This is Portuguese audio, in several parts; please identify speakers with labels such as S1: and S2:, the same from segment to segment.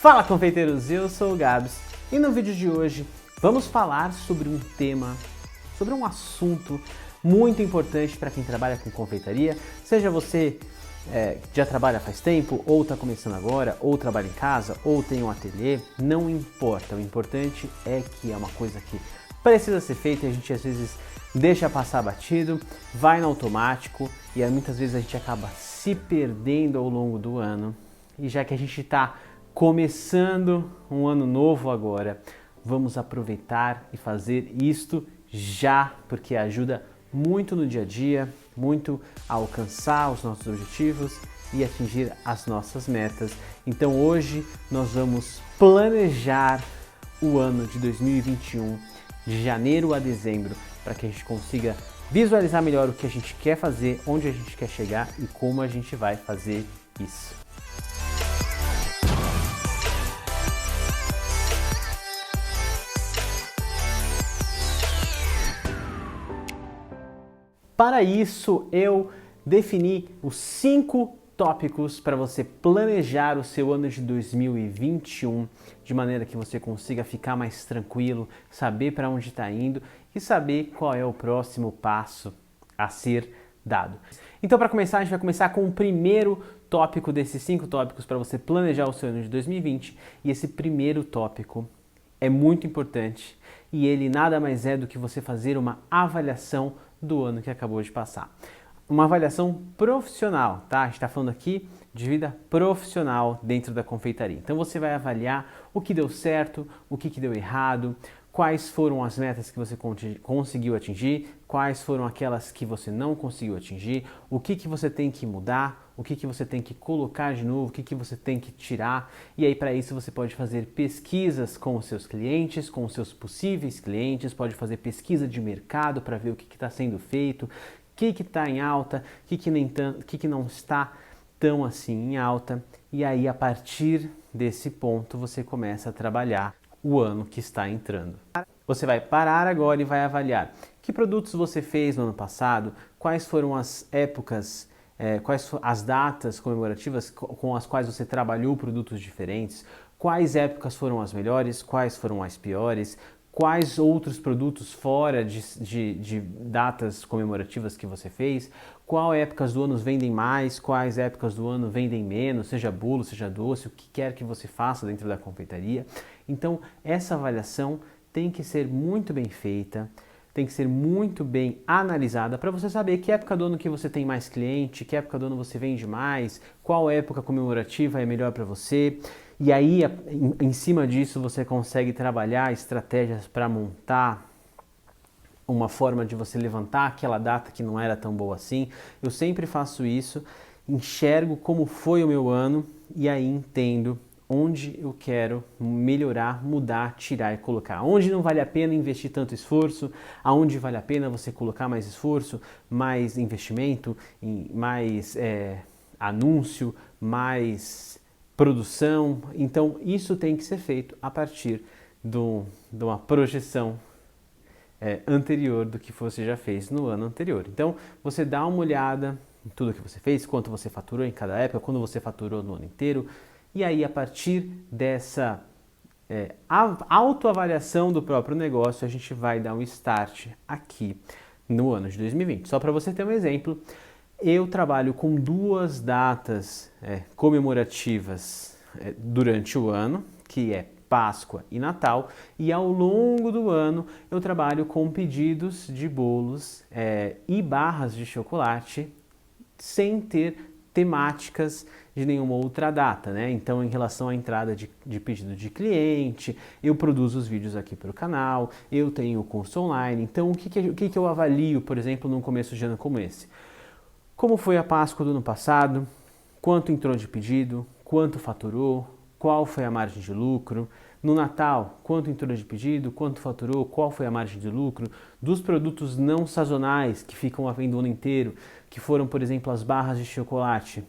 S1: Fala, confeiteiros, eu sou o Gabs e no vídeo de hoje vamos falar sobre um tema, sobre um assunto muito importante para quem trabalha com confeitaria, seja você que já trabalha faz tempo, ou está começando agora, ou trabalha em casa, ou tem um ateliê, não importa, o importante é que é uma coisa que precisa ser feita e a gente às vezes deixa passar batido, vai no automático e aí, muitas vezes a gente acaba se perdendo ao longo do ano. E já que a gente está começando um ano novo agora, vamos aproveitar e fazer isto já, porque ajuda muito no dia a dia, muito a alcançar os nossos objetivos e atingir as nossas metas. Então hoje nós vamos planejar o ano de 2021, de janeiro a dezembro, para que a gente consiga visualizar melhor o que a gente quer fazer, onde a gente quer chegar e como a gente vai fazer isso. Para isso, eu defini os 5 tópicos para você planejar o seu ano de 2021, de maneira que você consiga ficar mais tranquilo, saber para onde está indo e saber qual é o próximo passo a ser dado. Então, para começar, a gente vai começar com o primeiro tópico desses 5 tópicos para você planejar o seu ano de 2020, e esse primeiro tópico é muito importante e ele nada mais é do que você fazer uma avaliação do ano que acabou de passar. Uma avaliação profissional, tá? A gente está falando aqui de vida profissional dentro da confeitaria. Então você vai avaliar o que deu certo, o que deu errado, quais foram as metas que você conseguiu atingir, quais foram aquelas que você não conseguiu atingir, o que você tem que mudar, o que você tem que colocar de novo, o que você tem que tirar. E aí, para isso, você pode fazer pesquisas com os seus clientes, com os seus possíveis clientes, pode fazer pesquisa de mercado para ver o que está sendo feito, o que está em alta, o que não está tão assim em alta. E aí, a partir desse ponto, você começa a trabalhar o ano que está entrando. Você vai parar agora e vai avaliar que produtos você fez no ano passado, quais foram as épocas, quais as datas comemorativas com as quais você trabalhou produtos diferentes, quais épocas foram as melhores, quais foram as piores, quais outros produtos fora de datas comemorativas que você fez, qual épocas do ano vendem mais, quais épocas do ano vendem menos, seja bolo, seja doce, o que quer que você faça dentro da confeitaria. Então, essa avaliação tem que ser muito bem feita, tem que ser muito bem analisada para você saber que época do ano que você tem mais cliente, que época do ano você vende mais, qual época comemorativa é melhor para você. E aí, em cima disso, você consegue trabalhar estratégias para montar uma forma de você levantar aquela data que não era tão boa assim. Eu sempre faço isso, enxergo como foi o meu ano e aí entendo onde eu quero melhorar, mudar, tirar e colocar. Onde não vale a pena investir tanto esforço, aonde vale a pena você colocar mais esforço, mais investimento, mais anúncio, mais produção. Então isso tem que ser feito a partir de uma projeção anterior do que você já fez no ano anterior. Então você dá uma olhada em tudo que você fez, quanto você faturou em cada época, quando você faturou no ano inteiro, e aí a partir dessa autoavaliação do próprio negócio, a gente vai dar um start aqui no ano de 2020. Só para você ter um exemplo, eu trabalho com 2 datas comemorativas durante o ano, que é Páscoa e Natal, e ao longo do ano eu trabalho com pedidos de bolos e barras de chocolate sem ter temáticas de nenhuma outra data, né? Então, em relação à entrada de pedido de cliente, eu produzo os vídeos aqui para o canal, eu tenho o curso online. Então, o que eu avalio, por exemplo, num começo de ano como esse? Como foi a Páscoa do ano passado? Quanto entrou de pedido? Quanto faturou? Qual foi a margem de lucro? No Natal, quanto entrou de pedido? Quanto faturou? Qual foi a margem de lucro? Dos produtos não sazonais que ficam à venda o ano inteiro, que foram, por exemplo, as barras de chocolate,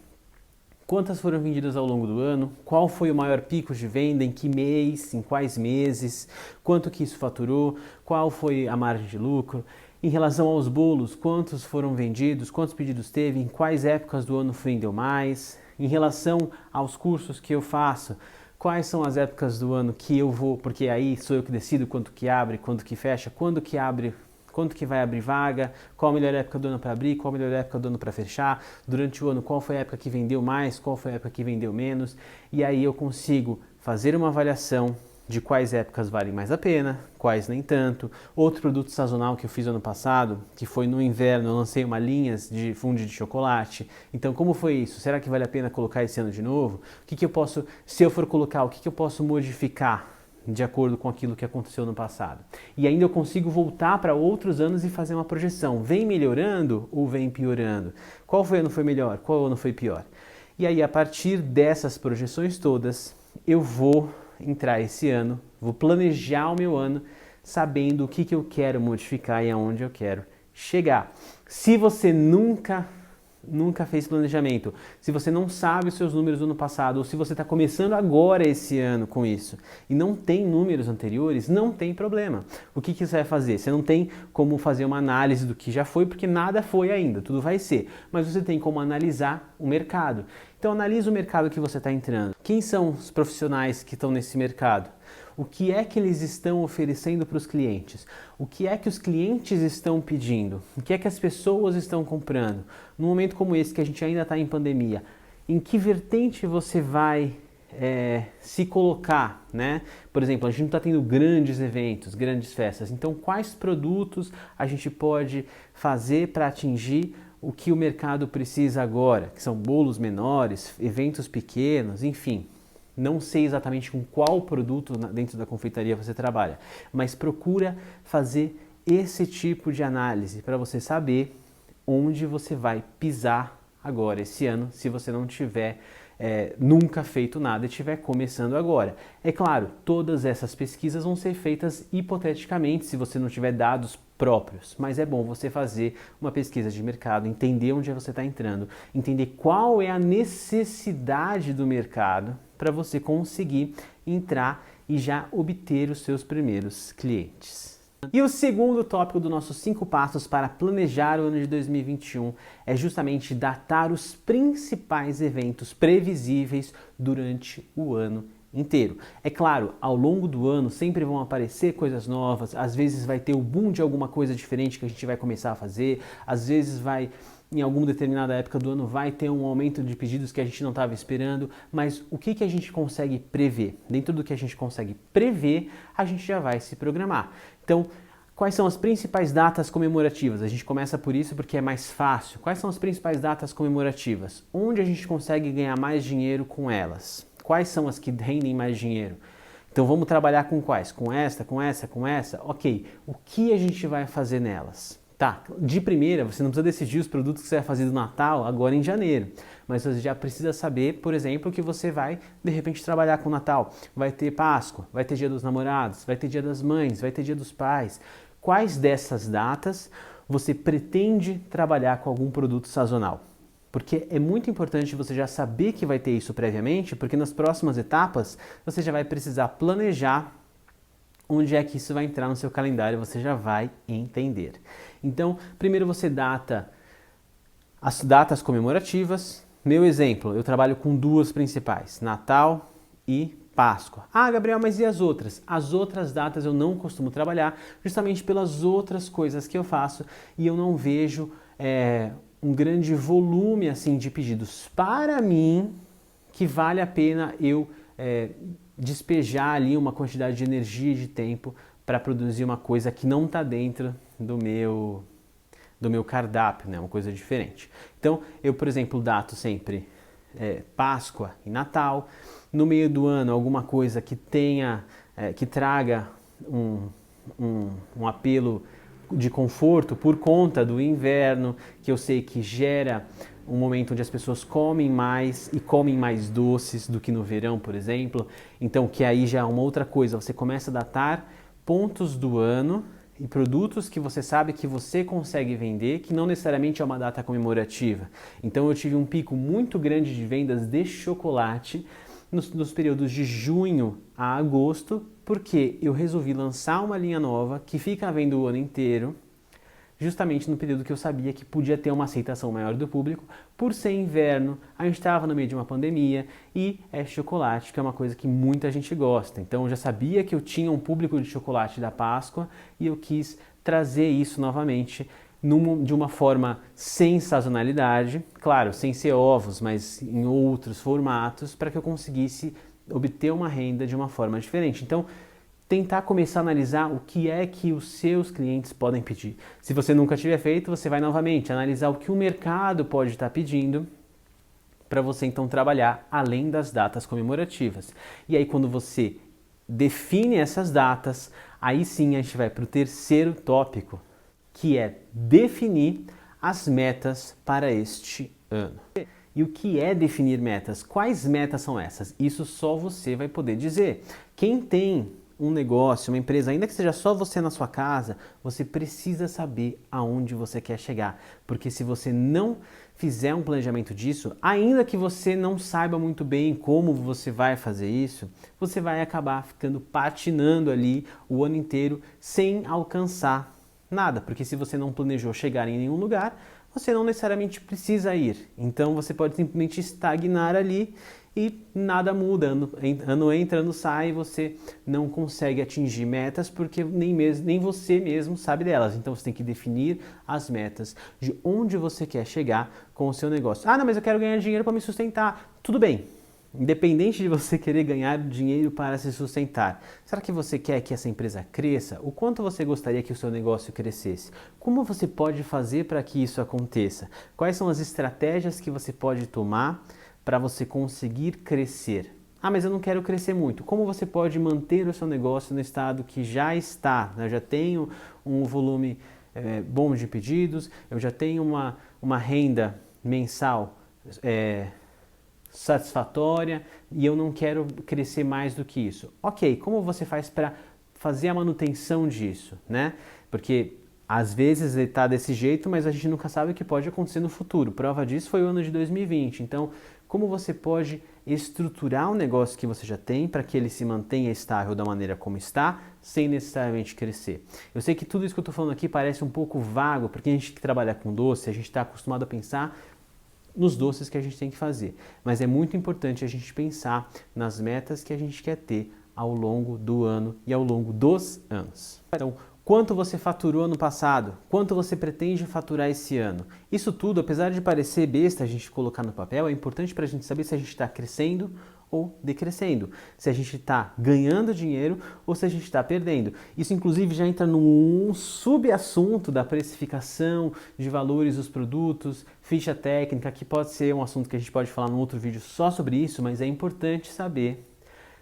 S1: quantas foram vendidas ao longo do ano? Qual foi o maior pico de venda? Em que mês? Em quais meses? Quanto que isso faturou? Qual foi a margem de lucro? Em relação aos bolos, quantos foram vendidos? Quantos pedidos teve? Em quais épocas do ano vendeu mais? Em relação aos cursos que eu faço, quais são as épocas do ano que eu vou, porque aí sou eu que decido quanto que abre, quanto que fecha, quando que abre, quanto que vai abrir vaga, qual a melhor época do ano para abrir, qual a melhor época do ano para fechar, durante o ano qual foi a época que vendeu mais, qual foi a época que vendeu menos, e aí eu consigo fazer uma avaliação de quais épocas valem mais a pena, quais nem tanto. Outro produto sazonal que eu fiz ano passado, que foi no inverno, eu lancei uma linha de fondue de chocolate. Então, como foi isso? Será que vale a pena colocar esse ano de novo? O que eu posso, se eu for colocar, o que eu posso modificar de acordo com aquilo que aconteceu no passado? E ainda eu consigo voltar para outros anos e fazer uma projeção. Vem melhorando ou vem piorando? Qual foi ano foi melhor? Qual ano foi pior? E aí, a partir dessas projeções todas, eu vou entrar esse ano, vou planejar o meu ano sabendo o que eu quero modificar e aonde eu quero chegar. Se você nunca fez planejamento, se você não sabe os seus números do ano passado, ou se você está começando agora esse ano com isso e não tem números anteriores, não tem problema. O que você vai fazer? Você não tem como fazer uma análise do que já foi, porque nada foi ainda, tudo vai ser. Mas você tem como analisar o mercado. Então analisa o mercado que você está entrando. Quem são os profissionais que estão nesse mercado? O que é que eles estão oferecendo para os clientes? O que é que os clientes estão pedindo? O que é que as pessoas estão comprando? Num momento como esse, que a gente ainda está em pandemia, em que vertente você vai se colocar, né? Por exemplo, a gente não está tendo grandes eventos, grandes festas. Então, quais produtos a gente pode fazer para atingir o que o mercado precisa agora? Que são bolos menores, eventos pequenos, enfim. Não sei exatamente com qual produto dentro da confeitaria você trabalha, mas procura fazer esse tipo de análise para você saber onde você vai pisar agora, esse ano, se você não tiver nunca feito nada e estiver começando agora. É claro, todas essas pesquisas vão ser feitas hipoteticamente, se você não tiver dados próprios, mas é bom você fazer uma pesquisa de mercado, entender onde você está entrando, entender qual é a necessidade do mercado para você conseguir entrar e já obter os seus primeiros clientes. E o segundo tópico dos nossos 5 passos para planejar o ano de 2021 é justamente datar os principais eventos previsíveis durante o ano inteiro. É claro, ao longo do ano sempre vão aparecer coisas novas, às vezes vai ter o boom de alguma coisa diferente que a gente vai começar a fazer, às vezes vai, em alguma determinada época do ano, vai ter um aumento de pedidos que a gente não estava esperando, mas o que a gente consegue prever? Dentro do que a gente consegue prever, a gente já vai se programar. Então, quais são as principais datas comemorativas? A gente começa por isso porque é mais fácil. Quais são as principais datas comemorativas? Onde a gente consegue ganhar mais dinheiro com elas? Quais são as que rendem mais dinheiro? Então vamos trabalhar com quais? Com esta, com essa, com essa? Ok, o que a gente vai fazer nelas? Tá, de primeira você não precisa decidir os produtos que você vai fazer do Natal agora em janeiro, mas você já precisa saber, por exemplo, que você vai de repente trabalhar com o Natal. Vai ter Páscoa, vai ter Dia dos Namorados, vai ter Dia das Mães, vai ter Dia dos Pais. Quais dessas datas você pretende trabalhar com algum produto sazonal? Porque é muito importante você já saber que vai ter isso previamente, porque nas próximas etapas você já vai precisar planejar onde é que isso vai entrar no seu calendário, você já vai entender. Então, primeiro você data as datas comemorativas. Meu exemplo, eu trabalho com 2 principais, Natal e Páscoa. Ah, Gabriel, mas e as outras? As outras datas eu não costumo trabalhar, justamente pelas outras coisas que eu faço e eu não vejo um grande volume assim de pedidos para mim que vale a pena eu despejar ali uma quantidade de energia e de tempo para produzir uma coisa que não está dentro do meu cardápio, né? Uma coisa diferente. Então, eu, por exemplo, dato sempre Páscoa e Natal. No meio do ano, alguma coisa que tenha, que traga um apelo de conforto por conta do inverno, que eu sei que gera um momento onde as pessoas comem mais e comem mais doces do que no verão, por exemplo. Então, que aí já é uma outra coisa, você começa a datar pontos do ano e produtos que você sabe que você consegue vender, que não necessariamente é uma data comemorativa. Então, eu tive um pico muito grande de vendas de chocolate nos períodos de junho a agosto, porque eu resolvi lançar uma linha nova que fica à venda o ano inteiro, justamente no período que eu sabia que podia ter uma aceitação maior do público, por ser inverno, a gente estava no meio de uma pandemia e é chocolate, que é uma coisa que muita gente gosta. Então eu já sabia que eu tinha um público de chocolate da Páscoa e eu quis trazer isso novamente de uma forma sem sazonalidade, claro, sem ser ovos, mas em outros formatos, para que eu conseguisse obter uma renda de uma forma diferente. Então, tentar começar a analisar o que é que os seus clientes podem pedir. Se você nunca tiver feito, você vai novamente analisar o que o mercado pode estar pedindo para você então trabalhar além das datas comemorativas. E aí quando você define essas datas, aí sim a gente vai para o terceiro tópico, que é definir as metas para este ano. E o que é definir metas? Quais metas são essas? Isso só você vai poder dizer. Quem tem um negócio, uma empresa, ainda que seja só você na sua casa, você precisa saber aonde você quer chegar. Porque se você não fizer um planejamento disso, ainda que você não saiba muito bem como você vai fazer isso, você vai acabar ficando patinando ali o ano inteiro sem alcançar nada. Porque se você não planejou chegar em nenhum lugar, você não necessariamente precisa ir. Então você pode simplesmente estagnar ali e nada muda, ano entra, ano sai, e você não consegue atingir metas porque nem você mesmo sabe delas. Então você tem que definir as metas de onde você quer chegar com o seu negócio. Ah, não, mas eu quero ganhar dinheiro para me sustentar. Tudo bem. Independente de você querer ganhar dinheiro para se sustentar, será que você quer que essa empresa cresça? O quanto você gostaria que o seu negócio crescesse? Como você pode fazer para que isso aconteça? Quais são as estratégias que você pode tomar para você conseguir crescer? Ah, mas eu não quero crescer muito. Como você pode manter o seu negócio no estado que já está? Eu já tenho um volume bom de pedidos, eu já tenho uma renda mensal satisfatória e eu não quero crescer mais do que isso. Ok, como você faz para fazer a manutenção disso, né? Porque às vezes ele está desse jeito, mas a gente nunca sabe o que pode acontecer no futuro. Prova disso foi o ano de 2020. Então, como você pode estruturar um negócio que você já tem para que ele se mantenha estável da maneira como está, sem necessariamente crescer? Eu sei que tudo isso que eu estou falando aqui parece um pouco vago, porque a gente que trabalha com doce, a gente está acostumado a pensar nos doces que a gente tem que fazer. Mas é muito importante a gente pensar nas metas que a gente quer ter ao longo do ano e ao longo dos anos. Então, quanto você faturou ano passado? Quanto você pretende faturar esse ano? Isso tudo, apesar de parecer besta a gente colocar no papel, é importante para a gente saber se a gente está crescendo ou decrescendo, se a gente está ganhando dinheiro ou se a gente está perdendo. Isso inclusive já entra num subassunto da precificação de valores dos produtos, ficha técnica, que pode ser um assunto que a gente pode falar num outro vídeo só sobre isso, mas é importante saber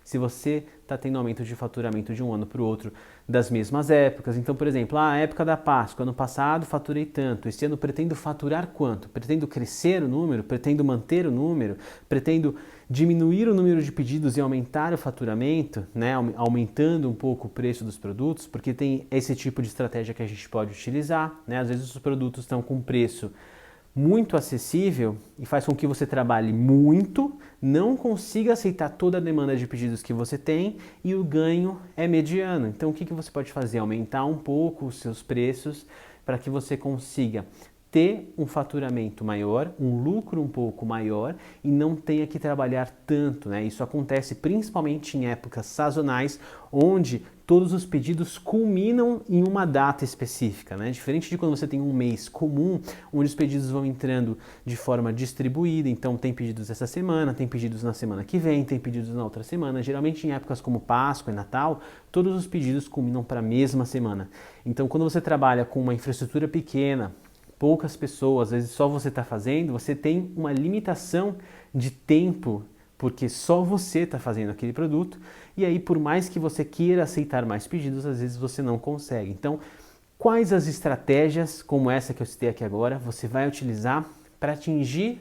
S1: se você está tendo aumento de faturamento de um ano para o outro das mesmas épocas. Então, por exemplo, a época da Páscoa, ano passado faturei tanto, esse ano pretendo faturar quanto? Pretendo crescer o número? Pretendo manter o número? Pretendo diminuir o número de pedidos e aumentar o faturamento, né? Aumentando um pouco o preço dos produtos, porque tem esse tipo de estratégia que a gente pode utilizar, né? Às vezes os produtos estão com preço muito acessível e faz com que você trabalhe muito, não consiga aceitar toda a demanda de pedidos que você tem e o ganho é mediano. Então o que você pode fazer? Aumentar um pouco os seus preços para que você consiga ter um faturamento maior, um lucro um pouco maior e não tenha que trabalhar tanto, né? Isso acontece principalmente em épocas sazonais, onde todos os pedidos culminam em uma data específica, né? Diferente de quando você tem um mês comum, onde os pedidos vão entrando de forma distribuída, então tem pedidos essa semana, tem pedidos na semana que vem, tem pedidos na outra semana. Geralmente em épocas como Páscoa e Natal, todos os pedidos culminam para a mesma semana. Então quando você trabalha com uma infraestrutura pequena, poucas pessoas, às vezes só você está fazendo, você tem uma limitação de tempo, porque só você está fazendo aquele produto, e aí por mais que você queira aceitar mais pedidos, às vezes você não consegue. Então, quais as estratégias, como essa que eu citei aqui agora, você vai utilizar para atingir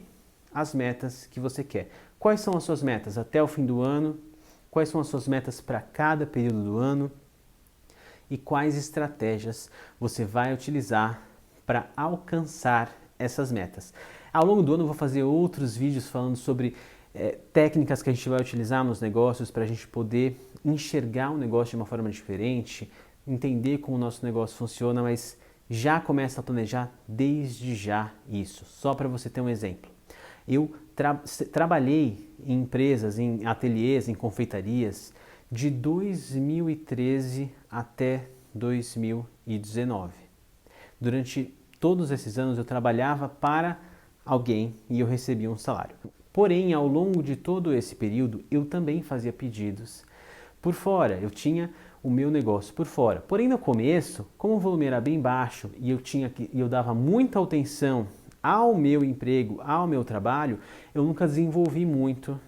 S1: as metas que você quer? Quais são as suas metas até o fim do ano? Quais são as suas metas para cada período do ano? E quais estratégias você vai utilizar para alcançar essas metas? Ao longo do ano eu vou fazer outros vídeos falando sobre técnicas que a gente vai utilizar nos negócios para a gente poder enxergar o negócio de uma forma diferente, entender como o nosso negócio funciona, mas já começa a planejar desde já isso. Só para você ter um exemplo. Eu trabalhei em empresas, em ateliês, em confeitarias de 2013 até 2019. Durante todos esses anos eu trabalhava para alguém e eu recebia um salário. Porém, ao longo de todo esse período, eu também fazia pedidos por fora. Eu tinha o meu negócio por fora. Porém, no começo, como o volume era bem baixo e eu dava muita atenção ao meu emprego, ao meu trabalho, eu nunca desenvolvi muito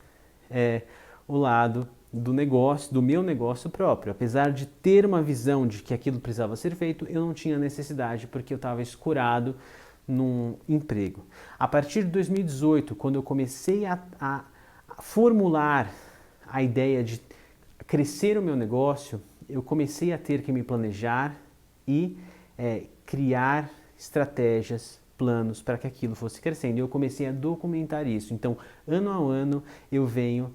S1: o lado do negócio, do meu negócio próprio. Apesar de ter uma visão de que aquilo precisava ser feito, eu não tinha necessidade porque eu estava escurado num emprego. A partir de 2018, quando eu comecei a formular a ideia de crescer o meu negócio, eu comecei a ter que me planejar e criar estratégias, planos para que aquilo fosse crescendo. E eu comecei a documentar isso. Então, ano a ano, eu venho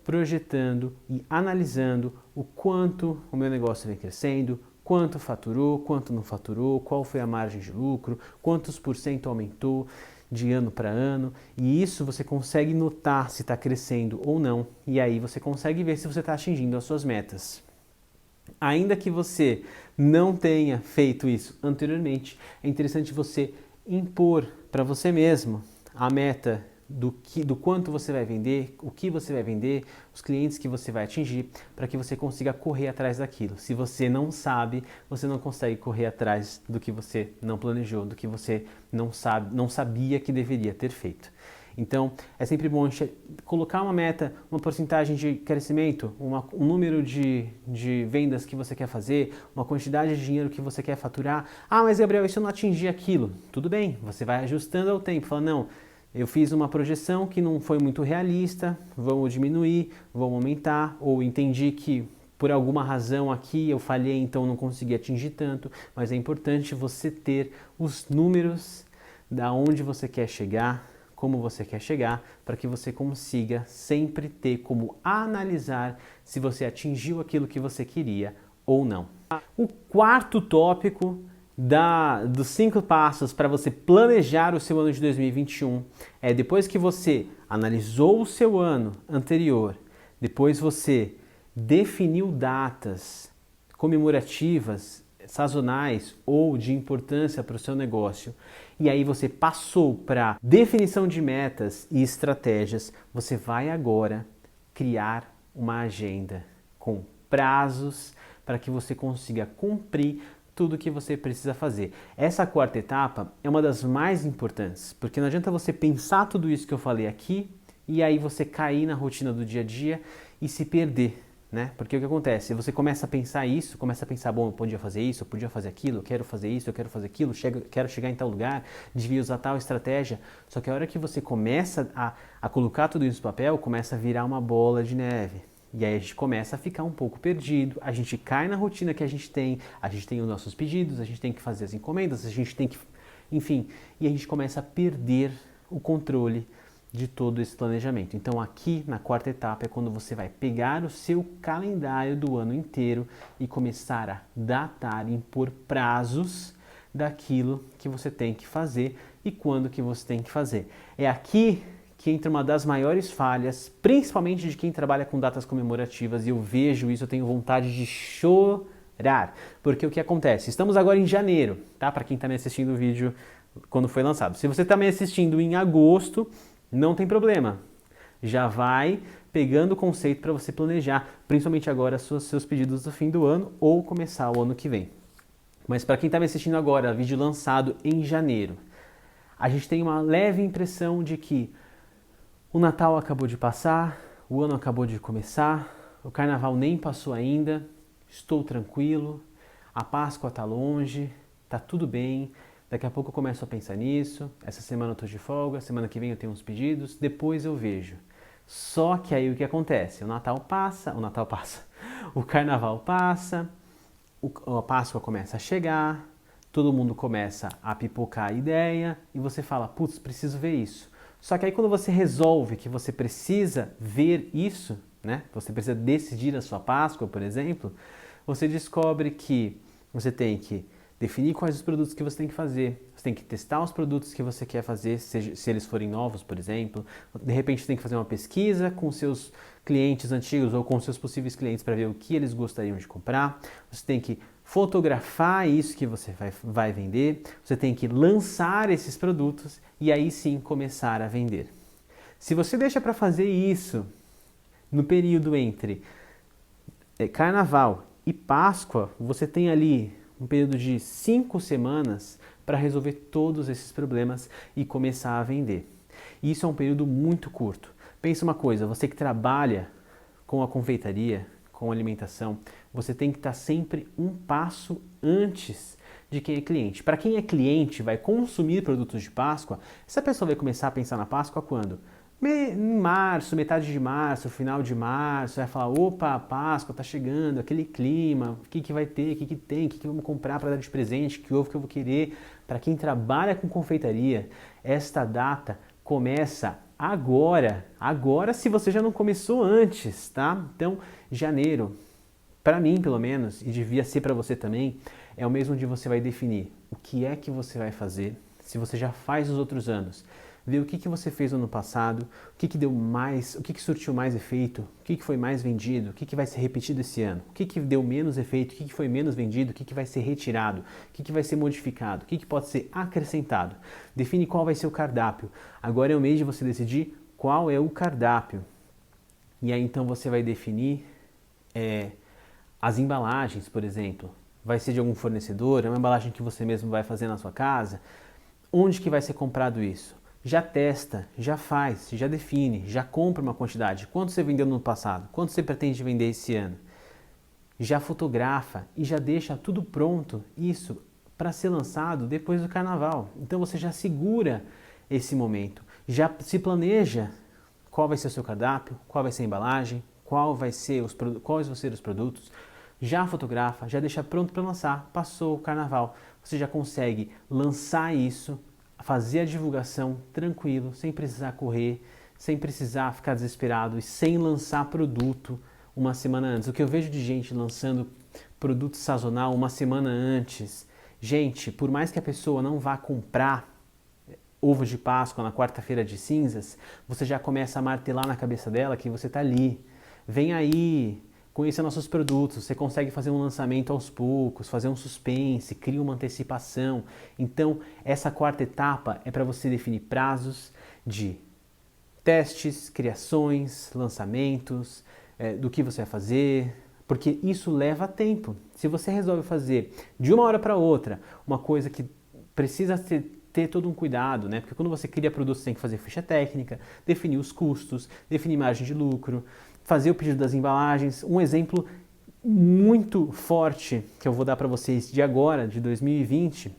S1: projetando e analisando o quanto o meu negócio vem crescendo, quanto faturou, quanto não faturou, qual foi a margem de lucro, quantos por cento aumentou de ano para ano, e isso você consegue notar se está crescendo ou não, e aí você consegue ver se você está atingindo as suas metas. Ainda que você não tenha feito isso anteriormente, é interessante você impor para você mesmo a meta do quanto você vai vender, o que você vai vender, os clientes que você vai atingir, para que você consiga correr atrás daquilo. Se você não sabe, você não consegue correr atrás do que você não planejou, do que você não sabia que deveria ter feito. Então, é sempre bom colocar uma meta, uma porcentagem de crescimento, um número de vendas que você quer fazer, uma quantidade de dinheiro que você quer faturar. Ah, mas Gabriel, e se eu não atingir aquilo? Tudo bem, você vai ajustando ao tempo. Fala, não, eu fiz uma projeção que não foi muito realista, vamos diminuir, vamos aumentar, ou entendi que por alguma razão aqui eu falhei, então não consegui atingir tanto, mas é importante você ter os números da onde você quer chegar, como você quer chegar, para que você consiga sempre ter como analisar se você atingiu aquilo que você queria ou não. O quarto tópico dos 5 passos para você planejar o seu ano de 2021 é depois que você analisou o seu ano anterior, depois você definiu datas comemorativas, sazonais ou de importância para o seu negócio, e aí você passou para definição de metas e estratégias, você vai agora criar uma agenda com prazos para que você consiga cumprir tudo que você precisa fazer. Essa quarta etapa é uma das mais importantes, porque não adianta você pensar tudo isso que eu falei aqui e aí você cair na rotina do dia a dia e se perder, né? Porque o que acontece? Você começa a pensar isso, começa a pensar, bom, eu podia fazer isso, eu podia fazer aquilo, eu quero fazer isso, eu quero fazer aquilo, quero chegar em tal lugar, devia usar tal estratégia. Só que a hora que você começa a colocar tudo isso no papel, começa a virar uma bola de neve. E aí a gente começa a ficar um pouco perdido, a gente cai na rotina que a gente tem os nossos pedidos, a gente tem que fazer as encomendas, a gente tem que, enfim, e a gente começa a perder o controle de todo esse planejamento. Então aqui na quarta etapa é quando você vai pegar o seu calendário do ano inteiro e começar a datar, impor prazos daquilo que você tem que fazer e quando que você tem que fazer. É aqui que entra uma das maiores falhas, principalmente de quem trabalha com datas comemorativas, e eu vejo isso, eu tenho vontade de chorar, porque o que acontece? Estamos agora em janeiro, tá? Para quem está me assistindo o vídeo quando foi lançado. Se você está me assistindo em agosto, não tem problema, já vai pegando o conceito para você planejar, principalmente agora seus pedidos do fim do ano ou começar o ano que vem. Mas para quem está me assistindo agora, vídeo lançado em janeiro, a gente tem uma leve impressão de que o Natal acabou de passar, o ano acabou de começar, o Carnaval nem passou ainda, estou tranquilo, a Páscoa está longe, está tudo bem, daqui a pouco eu começo a pensar nisso, essa semana eu estou de folga, semana que vem eu tenho uns pedidos, depois eu vejo. Só que aí o que acontece? O Natal passa, o Carnaval passa, a Páscoa começa a chegar, todo mundo começa a pipocar a ideia e você fala, putz, preciso ver isso. Só que aí quando você resolve que você precisa ver isso, né? Você precisa decidir a sua Páscoa, por exemplo, você descobre que você tem que definir quais os produtos que você tem que fazer. Você tem que testar os produtos que você quer fazer, se eles forem novos, por exemplo. De repente você tem que fazer uma pesquisa com seus clientes antigos ou com seus possíveis clientes para ver o que eles gostariam de comprar. Você tem que fotografar isso que você vai vender. Você tem que lançar esses produtos e aí sim começar a vender. Se você deixa para fazer isso no período entre Carnaval e Páscoa, você tem ali um período de 5 semanas para resolver todos esses problemas e começar a vender. E isso é um período muito curto. Pensa uma coisa, você que trabalha com a confeitaria, com a alimentação, você tem que estar sempre um passo antes de quem é cliente. Para quem é cliente, vai consumir produtos de Páscoa, essa pessoa vai começar a pensar na Páscoa quando? Em março, metade de março, final de março, vai falar, opa, a Páscoa tá chegando, aquele clima, o que vai ter, o que tem, o que vamos comprar para dar de presente, que ovo que eu vou querer. Para quem trabalha com confeitaria, esta data começa agora se você já não começou antes, tá? Então, janeiro, para mim pelo menos, e devia ser para você também, é o mês onde você vai definir o que é que você vai fazer, se você já faz os outros anos. Ver o que você fez no ano passado, o que deu mais, o que surtiu mais efeito, o que foi mais vendido, o que vai ser repetido esse ano, o que deu menos efeito, o que foi menos vendido, o que vai ser retirado, o que vai ser modificado, o que pode ser acrescentado. Define qual vai ser o cardápio. Agora é o mês de você decidir qual é o cardápio. E aí então você vai definir as embalagens, por exemplo. Vai ser de algum fornecedor, é uma embalagem que você mesmo vai fazer na sua casa. Onde que vai ser comprado isso? Já testa, já faz, já define, já compra uma quantidade. Quanto você vendeu no ano passado? Quanto você pretende vender esse ano? Já fotografa e já deixa tudo pronto, isso, para ser lançado depois do carnaval. Então você já segura esse momento, já se planeja qual vai ser o seu cardápio, qual vai ser a embalagem, quais vão ser os produtos, já fotografa, já deixa pronto para lançar, passou o carnaval. Você já consegue lançar isso, fazer a divulgação tranquilo, sem precisar correr, sem precisar ficar desesperado e sem lançar produto uma semana antes. O que eu vejo de gente lançando produto sazonal uma semana antes, gente, por mais que a pessoa não vá comprar ovos de Páscoa na quarta-feira de cinzas, você já começa a martelar na cabeça dela que você está ali. Vem aí, conheça nossos produtos, você consegue fazer um lançamento aos poucos, fazer um suspense, cria uma antecipação. Então, essa quarta etapa é para você definir prazos de testes, criações, lançamentos, do que você vai fazer, porque isso leva tempo. Se você resolve fazer de uma hora para outra uma coisa que precisa ter todo um cuidado, né? Porque quando você cria produtos, você tem que fazer ficha técnica, definir os custos, definir margem de lucro, fazer o pedido das embalagens. Um exemplo muito forte que eu vou dar para vocês de agora, de 2020,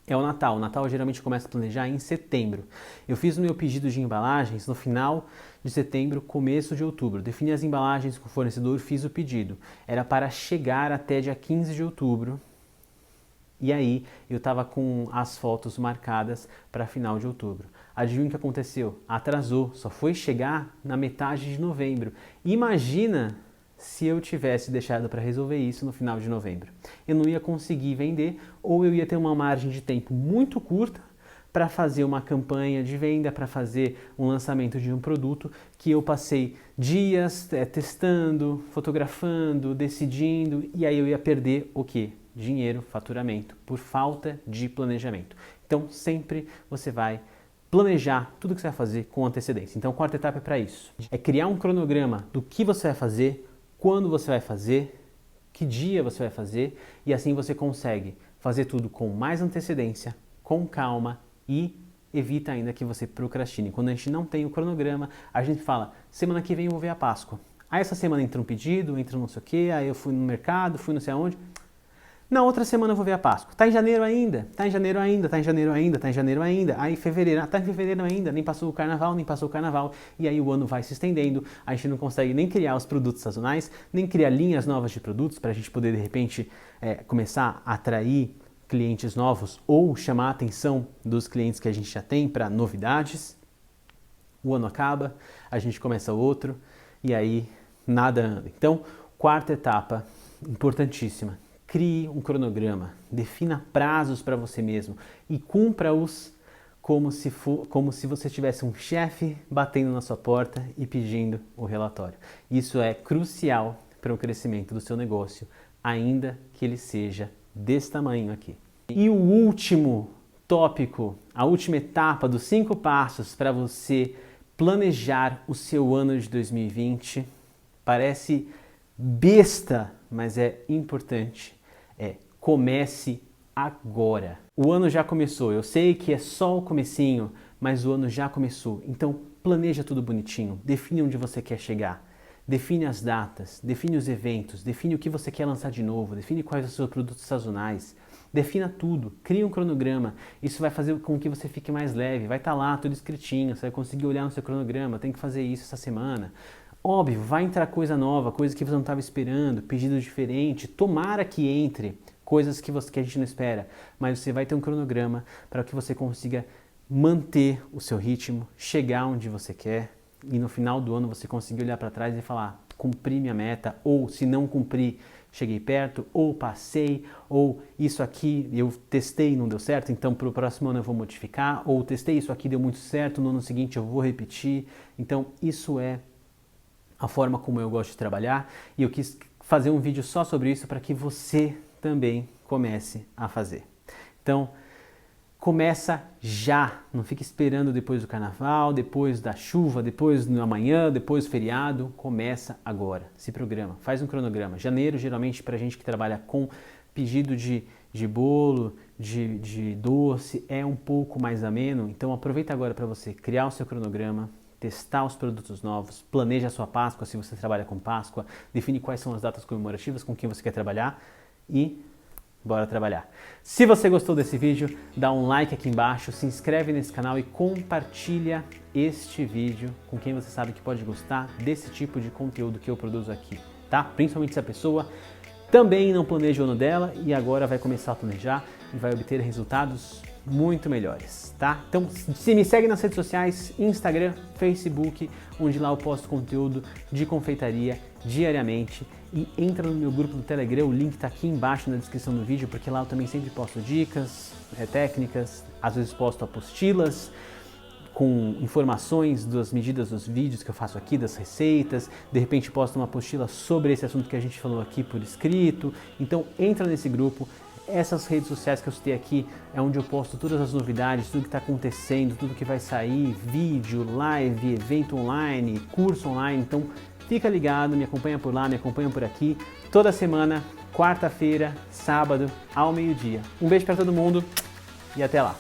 S1: é o Natal. O Natal geralmente começa a planejar em setembro. Eu fiz o meu pedido de embalagens no final de setembro, começo de outubro. Defini as embalagens com o fornecedor, fiz o pedido. Era para chegar até dia 15 de outubro. E aí eu estava com as fotos marcadas para final de outubro. Adivinha o que aconteceu? Atrasou, só foi chegar na metade de novembro. Imagina se eu tivesse deixado para resolver isso no final de novembro. Eu não ia conseguir vender ou eu ia ter uma margem de tempo muito curta para fazer uma campanha de venda, para fazer um lançamento de um produto que eu passei dias testando, fotografando, decidindo e aí eu ia perder o quê? Dinheiro, faturamento, por falta de planejamento. Então, sempre você vai planejar tudo que você vai fazer com antecedência. Então, a quarta etapa é para isso. É criar um cronograma do que você vai fazer, quando você vai fazer, que dia você vai fazer, e assim você consegue fazer tudo com mais antecedência, com calma e evita ainda que você procrastine. Quando a gente não tem o cronograma, a gente fala, semana que vem eu vou ver a Páscoa. Aí essa semana entra um pedido, entra não sei o quê, aí eu fui no mercado, fui não sei aonde. Na outra semana eu vou ver a Páscoa. Tá em janeiro ainda, tá em janeiro ainda, tá em janeiro ainda, tá em janeiro ainda. Aí fevereiro, tá em fevereiro ainda, nem passou o carnaval, nem passou o carnaval. E aí o ano vai se estendendo, a gente não consegue nem criar os produtos sazonais, nem criar linhas novas de produtos para a gente poder de repente começar a atrair clientes novos ou chamar a atenção dos clientes que a gente já tem para novidades. O ano acaba, a gente começa outro e aí nada anda. Então, quarta etapa, importantíssima. crie um cronograma, defina prazos para você mesmo e cumpra-os como se você tivesse um chefe batendo na sua porta e pedindo o relatório. Isso é crucial para o crescimento do seu negócio, ainda que ele seja desse tamanho aqui. E o último tópico, a última etapa dos 5 passos para você planejar o seu ano de 2020, parece besta, mas é importante. Comece agora. O ano já começou, eu sei que é só o comecinho, mas o ano já começou. Então planeja tudo bonitinho, define onde você quer chegar, define as datas, define os eventos, define o que você quer lançar de novo, define quais são os seus produtos sazonais, defina tudo, cria um cronograma. Isso vai fazer com que você fique mais leve, vai estar lá tudo escritinho, você vai conseguir olhar no seu cronograma, tem que fazer isso essa semana. Óbvio, vai entrar coisa nova, coisa que você não estava esperando, pedido diferente, tomara que entre coisas que a gente não espera, mas você vai ter um cronograma para que você consiga manter o seu ritmo, chegar onde você quer e no final do ano você conseguir olhar para trás e falar, cumpri minha meta, ou se não cumpri, cheguei perto, ou passei, ou isso aqui eu testei e não deu certo, então para o próximo ano eu vou modificar, ou testei isso aqui deu muito certo, no ano seguinte eu vou repetir. Então isso é a forma como eu gosto de trabalhar e eu quis fazer um vídeo só sobre isso para que você também comece a fazer. Então, começa já, não fique esperando depois do carnaval, depois da chuva, depois do amanhã, depois do feriado, começa agora, se programa, faz um cronograma. Janeiro, geralmente, para a gente que trabalha com pedido de bolo, de doce, é um pouco mais ameno, então aproveita agora para você criar o seu cronograma, testar os produtos novos, planeja a sua Páscoa, se você trabalha com Páscoa, define quais são as datas comemorativas com quem você quer trabalhar e bora trabalhar. Se você gostou desse vídeo, dá um like aqui embaixo, se inscreve nesse canal e compartilha este vídeo com quem você sabe que pode gostar desse tipo de conteúdo que eu produzo aqui, tá? Principalmente se a pessoa também não planeja o ano dela e agora vai começar a planejar e vai obter resultados muito melhores, tá? Então, se me segue nas redes sociais, Instagram, Facebook, onde lá eu posto conteúdo de confeitaria diariamente e entra no meu grupo do Telegram, o link tá aqui embaixo na descrição do vídeo, porque lá eu também sempre posto dicas, técnicas, às vezes posto apostilas com informações das medidas dos vídeos que eu faço aqui, das receitas, de repente posto uma apostila sobre esse assunto que a gente falou aqui por escrito. Então entra nesse grupo. Essas redes sociais que eu citei aqui é onde eu posto todas as novidades, tudo que está acontecendo, tudo que vai sair, vídeo, live, evento online, curso online. Então fica ligado, me acompanha por lá, me acompanha por aqui, toda semana, quarta-feira, sábado, ao meio-dia. Um beijo para todo mundo e até lá!